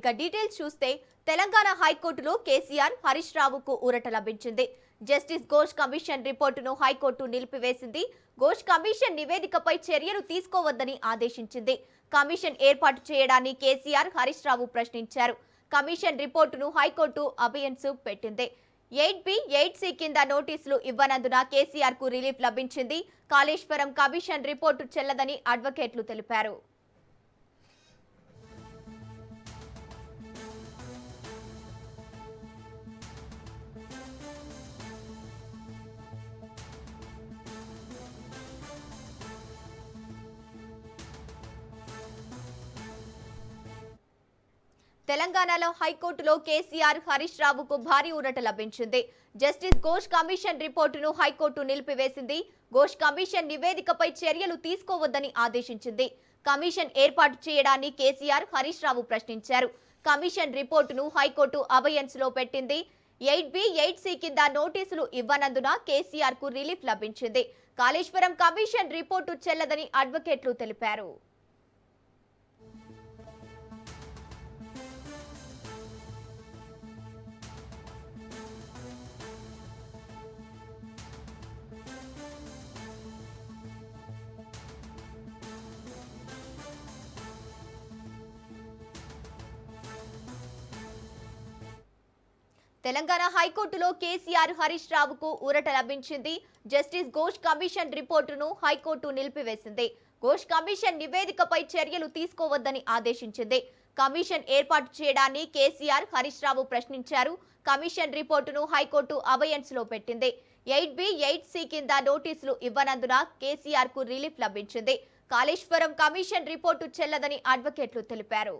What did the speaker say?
ఇక డీటెయిల్స్ చూస్తే తెలంగాణ హైకోర్టులో కేసీఆర్ హరీష్ రావుకు ఊరట లభించింది. జస్టిస్ ఘోష్ కమిషన్ రిపోర్టును హైకోర్టు నిలిపివేసింది. ఘోష్ కమిషన్ నివేదికపై చర్యలు తీసుకోవద్దని ఆదేశించింది. కమిషన్ ఏర్పాటు చేయడాన్ని కేసీఆర్ హరీష్ రావు ప్రశ్నించారు. కమిషన్ రిపోర్టును హైకోర్టు అబియన్స్ పెట్టింది. 8B, 8C కింద నోటీసులు ఇవ్వనందున కేసీఆర్ కు రిలీఫ్ లభించింది. కాళేశ్వరం కమిషన్ రిపోర్టు చెల్లదని అడ్వకేట్లు తెలిపారు. తెలంగాణలో హైకోర్టులో కేసీఆర్ హరీష్ రావుకు భారీ ఊరట లభించింది. జస్టిస్ ఘోష్ కమిషన్ రిపోర్టును హైకోర్టు నిలిపివేసింది. ఘోష్ కమిషన్ నివేదికపై చర్యలు తీసుకోవద్దని ఆదేశించింది. కమిషన్ ఏర్పాటు చేయడాన్ని కేసీఆర్ హరీష్ రావు ప్రశ్నించారు. కమిషన్ రిపోర్టును హైకోర్టు అబయన్స్ లో పెట్టింది. 8B, 8C కింద నోటీసులు ఇవ్వనందున కేసీఆర్ కు రిలీఫ్ లభించింది. కాళేశ్వరం కమిషన్ రిపోర్టు చెల్లదని అడ్వకేట్లు తెలిపారు. తెలంగాణ హైకోర్టులో కేసీఆర్ హరీష్ రావుకు ఊరట లభించింది. జస్టిస్ ఘోష్ కమిషన్ రిపోర్టును హైకోర్టు నిలిపివేసింది. ఘోష్ కమిషన్ నివేదికపై చర్యలు తీసుకోవద్దని ఆదేశించింది. కమిషన్ ఏర్పాటు చేయడాన్ని కేసీఆర్ హరీష్ రావు ప్రశ్నించారు. కమిషన్ రిపోర్టును హైకోర్టు అబయన్స్ లో పెట్టింది. 8B, 8C కింద నోటీసులు ఇవ్వనందున కేసీఆర్ కు రిలీఫ్ లభించింది. కాళేశ్వరం కమిషన్ రిపోర్టు చెల్లదని అడ్వకేట్లు తెలిపారు.